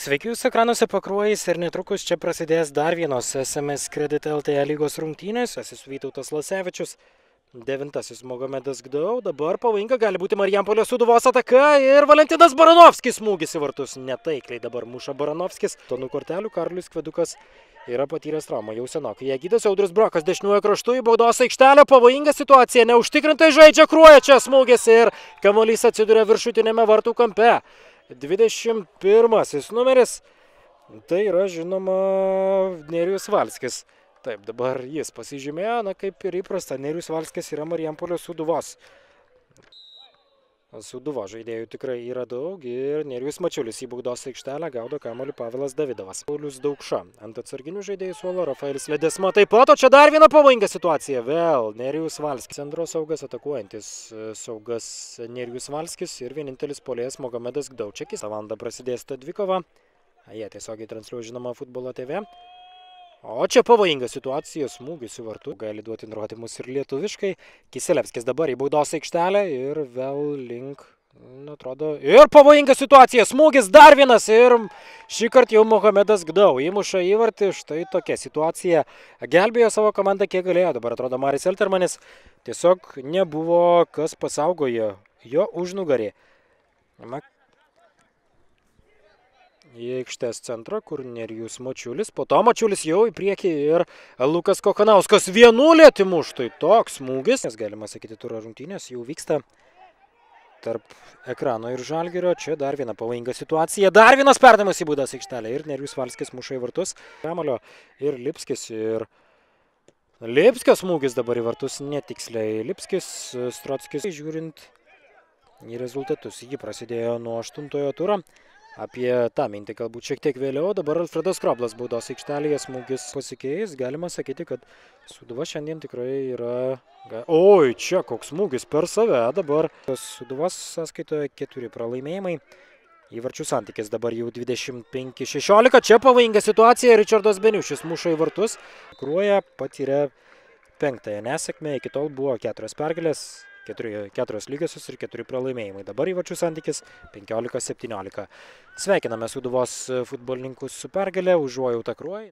Sveiki Jūsų ekranuose Pakruojais ir netrukus čia prasidės dar vienos SMS Credit LT lygos rungtynės. Esu Vytautas Lasevičius, 9-asis Mogamedas Gdau. Dabar pavojinga gali būti Marijampolės Sūduvos ataka ir Valentinas Baranovskis smūgis į vartus. Netaikliai dabar muša Baranovskis. Tonų kortelių Karolis Kvedukas yra patyręs traumą jau senokai. Ją gydas Audrius Brokas dešiniuoju kraštu į baudos aikštelę. Pavojinga situacija, neužtikrintai žaidžia Kruoja čia smūgis ir kamuolys atsiduria viršutinėme vartų kampe. 21 numeris, tai yra žinoma Nerijus Valskis. Taip, dabar jis pasižymėjo, kaip ir įprasta, Nerijus Valskis yra Marijampolės Sūduvos. Sūduvo žaidėjų tikrai yra daug ir Nerijus Mačiulis į baudos aikštelę gaudo kamuolį Pavelas Davidovas. Paulius Daukša ant atsarginių žaidėjų suolo, Rafaelis Ledesma taip pat, o čia dar viena pavojinga situacija. Vėl Nerijus Valskis. Centro saugas, atakuojantis saugas Nerijus Valskis ir vienintelis puolėjas Mogamedas Gdaučekis. Valandą prasidės ta dvikova. Jie tiesiogiai transliuoja žinoma Futbolo TV. O čia pavojinga situacija, smūgis į vartų. Gali duoti nurodymus ir lietuviškai. Kiselevskis dabar į baudos aikštelę ir vėl link, atrodo, ir pavojinga situacija, smūgis dar vienas ir šį kartą jau Mogamedas Gdau įmuša įvartį. Štai tokia situacija. Gelbėjo savo komandą kiek galėjo. Dabar atrodo Maris Eltermanis. Tiesiog nebuvo kas pasaugojo jo užnugarį. Į aikštės centrą, kur Nerijus Mačiulis. Po to Mačiulis jau į priekį ir Lukas Kokanauskas vienu lietimu. Štai toks smūgis. Nes galima sakyti, turo rungtynės jau vyksta tarp ekrano ir Žalgirio. Čia dar viena pavojinga situacija. Dar vienas perdavimas į baudos aikštelę. Ir Nerijus Valskis muša į vartus. Kamuolio ir Lipskis. Ir Lipskio smūgis dabar į vartus netiksliai. Lipskis, Strockis. Žiūrint į rezultatus. Ji prasidėjo nuo 8-ojo turo. Apie tą mintį galbūt šiek tiek vėliau. Dabar Alfredas Kroblas baudos aikštelėje, smūgis pasikeis. Galima sakyti, kad Sūduva šiandien tikrai yra... Oi, čia koks smūgis per save dabar. Sūduvos sąskaitoje 4 pralaimėjimai. Įvarčių santykis dabar jau 25-16. Čia pavojinga situacija. Ričardas Beniušis muša į vartus. Kruoja patyrė 5-ąją nesėkmę. Iki tol buvo 4 pergalės. 4 lygiosios ir 4 pralaimėjimai. Dabar įvarčių santykis 15-17. Sveikiname Sūduvos futbolininkus su pergale, užuojautą Kruojai.